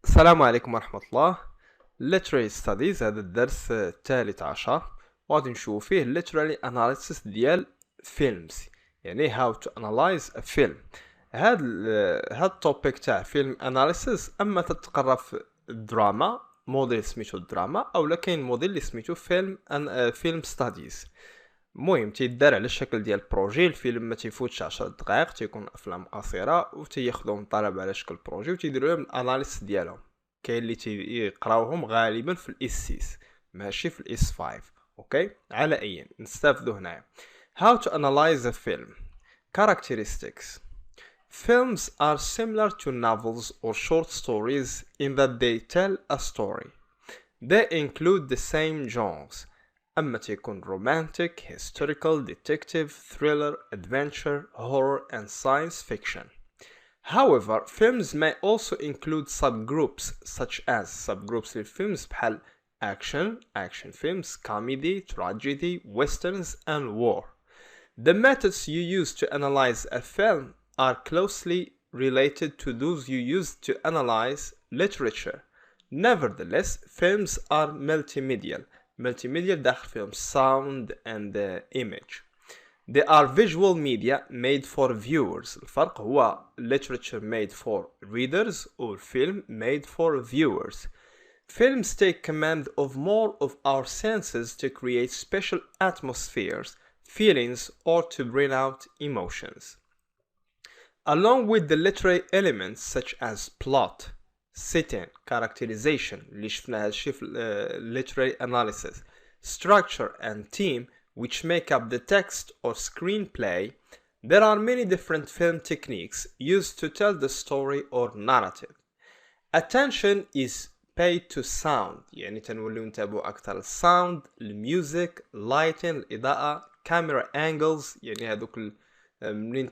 السلام عليكم ورحمة الله. Literary Studies هذا الدرس الثالث عشر، وغادي نشوف فيه Literary Analysis ديال Films، يعني How to Analyze a Film. هاد التوبيك تاع فيلم Analysis اما تتقرا في الدراما، موديل سميتو الدراما، اولا كاين موديل اللي سميتو فيلم ستاديز. المهم تيدار على الشكل ديال بروجي. الفيلم ما تيفوتش 10 دقائق، تيكون افلام قصيره وتياخذوا من طلب على شكل بروجي وتيديروا لهم الاناليس ديالهم. كاين اللي تيقراوهم غالبا في الاس 6 ماشي في الاس 5. اوكي، على اي نستافدوا هنايا. How to analyze a film. Characteristics. Films are similar to novels or short stories in that they tell a story. They include the same genres. أما تيكون romantic, historical, detective, thriller, adventure, horror and science fiction. However, films may also include subgroups such as subgroups للفيلمز بحال action films, comedy, tragedy, westerns and war. The methods you use to analyze a film are closely related to those you use to analyze literature. Nevertheless, films are multimedial. Multimedia داخل فيهم sound and image. They are visual media made for viewers. الفرق هو literature made for readers or film made for viewers. Films take command of more of our senses to create special atmospheres, feelings, or to bring out emotions. Along with the literary elements such as plot, setting, characterization اللي شفنا هادشي في literary analysis, structure and theme which make up the text or screenplay, there are many different film techniques used to tell the story or narrative. Attention is paid to sound، يعني تنوليو نتابعو أكثر sound، الميوزك، lighting، الإضاءة، camera angles، يعني هادوك منين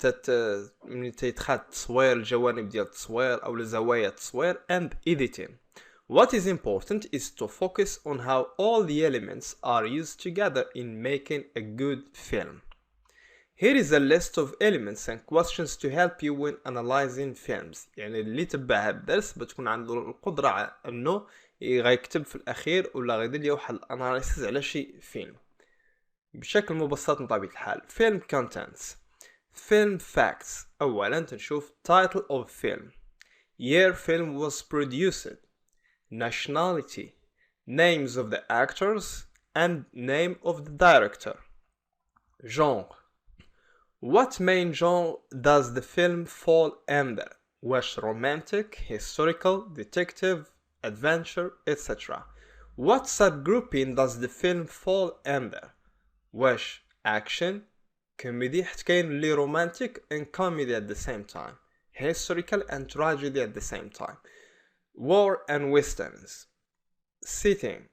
تيتخاد التصوير، الجوانب ديال التصوير او زوايا التصوير and editing. What is important is to focus on how all the elements are used together in making a good film. Here is a list of elements and questions to help you when analyzing films. يعني اللي تبع هاد الدرس بتكون عنده القدرة على انه غيكتب في الاخير ولا غيدير لي واحد الاناليسيس على شي فيلم بشكل مبسط من طبيعة الحال. Film contents. Film facts. أولا تنشوف title of film, year film was produced, nationality, names of the actors and name of the director. Genre. What main genre does the film fall under? واش romantic, historical, detective, adventure, etc. What subgrouping does the film fall under? واش action, comedy حتى كاين اللي romantic and comedy at the same time, historical and tragedy at the same time, war and westerns. Setting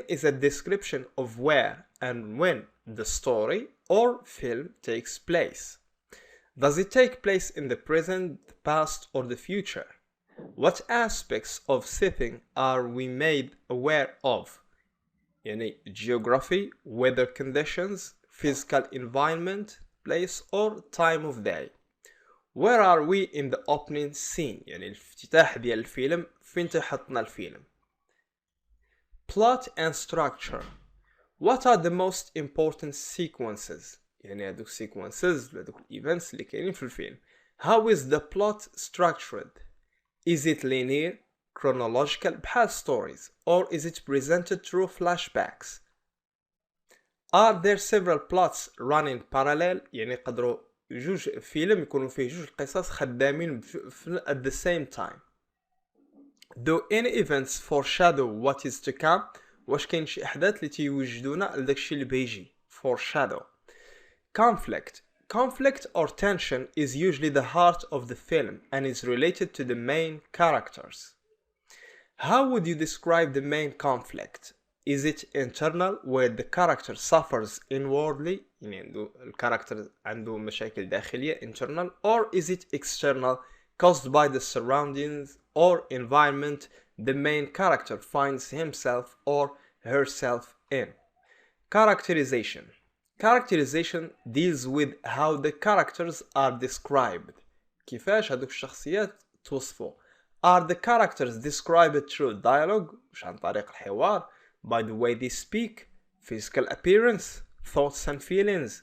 is a description of where and when the story or film takes place. Does it take place in the present, the past or the future? What aspects of setting are we made aware of? يعني geography, weather conditions, physical environment, place or time of day. Where are we in the opening scene؟ يعني الافتتاح ديال الفيلم فين تحطنا الفيلم. Plot and structure. What are the most important sequences؟ يعني هذوك sequences هذوك events اللي كاينين في الفيلم. How is the plot structured? Is it linear, chronological بحال stories, or is it presented through flashbacks? Are there several plots running parallel؟ يعني يقدروا جوج فيلم يكونوا فيه جوج قصص خدامين at the same time. Do any events foreshadow what is to come؟ واش كاين شي احداث اللي تيوجدونا لداكشي اللي بيجي. foreshadow. Conflict or tension is usually the heart of the film and is related to the main characters. How would you describe the main conflict? Is it internal where the character suffers inwardly يعني عنده الكاركتر عنده مشاكل داخلية internal, or is it external caused by the surroundings or environment the main character finds himself or herself in? Characterization deals with how the characters are described. كيفاش هذوك الشخصيات توصفوا. Are the characters described through dialogue مش عن طريق الحوار by the way they speak, physical appearance, thoughts and feelings,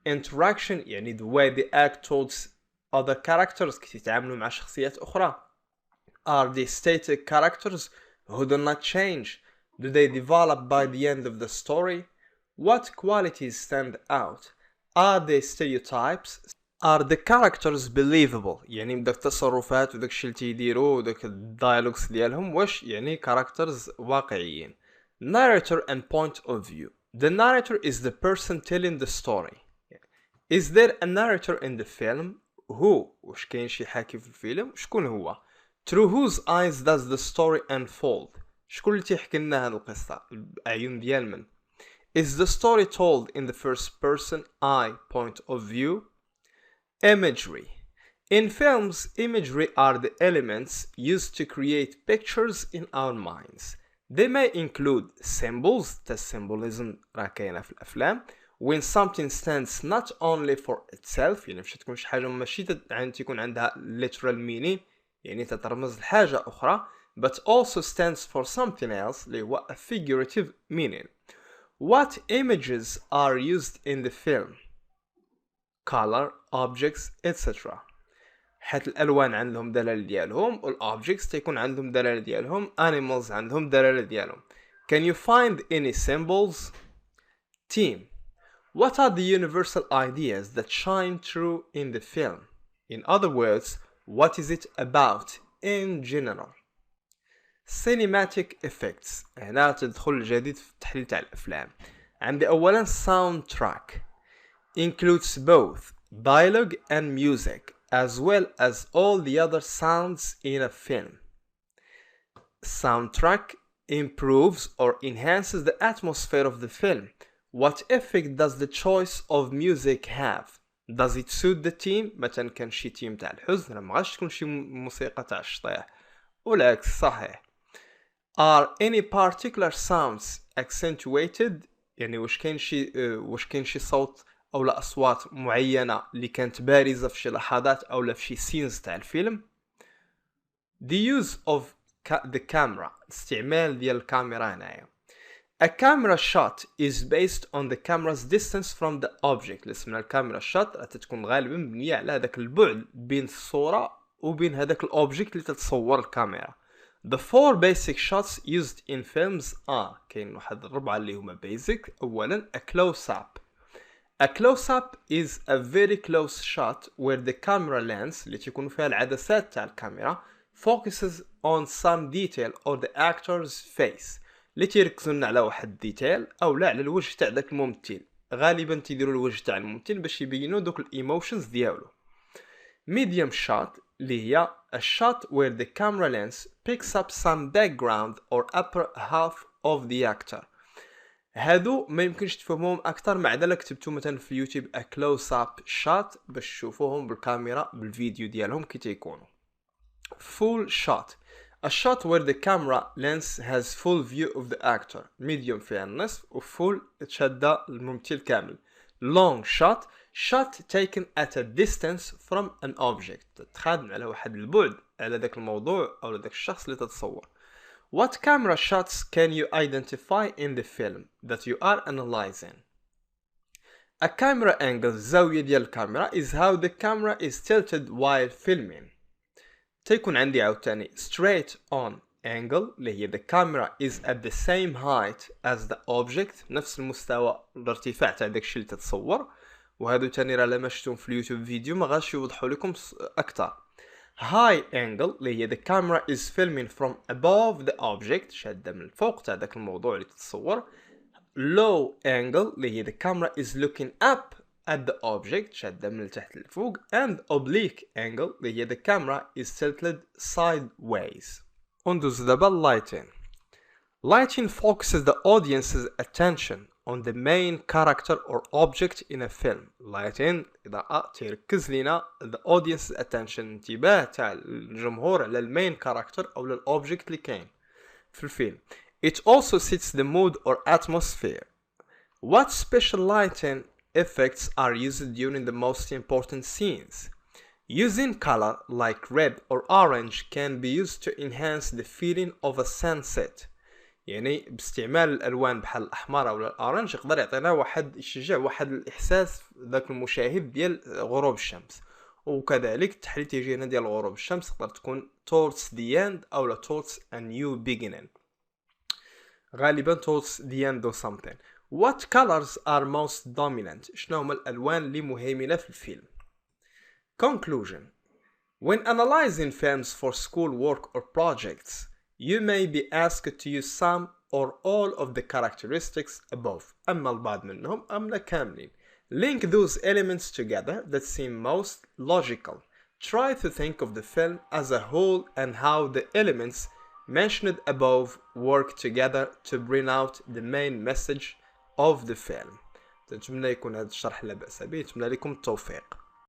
interaction يعني the way they act towards other characters كيف يتعاملوا مع شخصيات أخرى. Are they static characters who do not change? Do they develop by the end of the story? What qualities stand out? Are they stereotypes? Are the characters believable؟ يعني بدك التصرفات وداك الشيء اللي تيديروا وداك الدايلوجز ديالهم واش يعني characters واقعيين. Narrator and point of view. The narrator is the person telling the story. Is there a narrator in the film? Who؟ واش كاين شي حاكي في الفيلم؟ شكون هو؟ Through whose eyes does the story unfold؟ شكون اللي تيحكي لنا هاد القصة؟ الأعين ديال من؟ Is the story told in the first person eye point of view? Imagery. In films, imagery are the elements used to create pictures in our minds. They may include symbols, the symbolism راه كاينة في الأفلام. When something stands not only for itself يعني مش تكون شي حاجة ماشي تكون عندها literal meaning يعني تترمز لحاجة أخرى but also stands for something else اللي هو a figurative meaning. What images are used in the film? Color, objects, etc. حيث الألوان عندهم دلالة ديالهم والobjects تيكون عندهم دلالة ديالهم animals عندهم دلالة ديالهم. Can you find any symbols? Team. What are the universal ideas that shine through in the film? In other words, what is it about in general? Cinematic effects. هنا تدخل الجديد في التحليل تاع الأفلام. عندي أولا soundtrack includes both dialogue and music as well as all the other sounds in a film. Soundtrack improves or enhances the atmosphere of the film. What effect does the choice of music have? Does it suit the team؟ مثلا كان شي تيم تاع الحزن راه مغاش تكون شي موسيقى تاع الشطيح والعكس صحيح. Are any particular sounds accentuated؟ يعني واش كاين شي صوت او لا اصوات معينه اللي كانت بارزه في شي لحظات او لا في شي سينز تاع الفيلم. The use of the camera استعمال ديال الكاميرا هنايا. A camera shot is based on the camera's distance from the object. اللي اسمها الكاميرا shot تتكون غالبا مبنيه على هذاك البعد بين الصوره وبين هذاك الاوبجيكت اللي تتصور الكاميرا. The four basic shots used in films are كاين واحد الربعه اللي هما basic. اولا a close up. A close-up is a very close shot where the camera lens اللي تكون فيها العدسات تاع الكاميرا focuses on some detail or the actor's face اللي تيركزوا لنا على واحد ديتيل او لا على الوجه تاع داك الممثل. غالبا تيديروا الوجه تاع الممثل باش يبينوا دوك الايموشنز ديالو. Medium shot اللي هي a shot where the camera lens picks up some background or upper half of the actor. هادو ما يمكنش تفهموهم اكثر ما عدا كتبتو مثلا في يوتيوب a close up shot باش تشوفوهم بالكاميرا بالفيديو ديالهم كي تيكونوا. Full shot a shot where the camera lens has full view of the actor. medium فيها النصف و full تشد الممثل كامل. long shot taken at a distance from an object تخادم على واحد البعد على ذاك الموضوع او ذاك الشخص اللي تتصور. What camera shots can you identify in the film that you are analyzing? A camera angle الزاوية ديال الكاميرا is how the camera is tilted while filming. تيكون عندي عاوتاني straight on angle اللي هي the camera is at the same height as the object نفس المستوى الارتفاع تاع داكشي اللي تتصور. وهادو تاني راه لما شفتهم في اليوتيوب فيديو ما غاش يوضحوا لكم اكثر. high angle اللي هي the camera is filming from above the object شادة من الفوق تاع داك الموضوع اللي تتصور. low angle اللي هي the camera is looking up at the object شادة من التحت للفوق. and oblique angle اللي هي the camera is tilted sideways. وندوز دابا lighting. Lighting focuses the audience's attention on the main character or object in a film. Lighting إضاءة تركز لنا the audience's attention انتباه تاع الجمهور على المين character أو للأوبجكت اللي كاين في الفيلم. It also sets the mood or atmosphere. What special lighting effects are used during the most important scenes? Using color like red or orange can be used to enhance the feeling of a sunset. يعني باستعمال الالوان بحال الاحمر او الاورنج يقدر يعطينا يشجع واحد الاحساس ذاك المشاهد ديال غروب الشمس. وكذلك التحليل تيجي هنا ديال غروب الشمس تقدر تكون towards the end او لا towards a new beginning. غالبا towards the end of something. What colors are most dominant؟ شنو هما الالوان اللي مهيمنه في الفيلم؟ Conclusion. When analyzing films for school work or projects, you may be asked to use some or all of the characteristics above. أما البعض منهم أم لا كاملين. Link those elements together that seem most logical. Try to think of the film as a whole and how the elements mentioned above work together to bring out the main message of the film. نتمنى يكون هذا الشرح لا بأس به. نتمنى لكم التوفيق.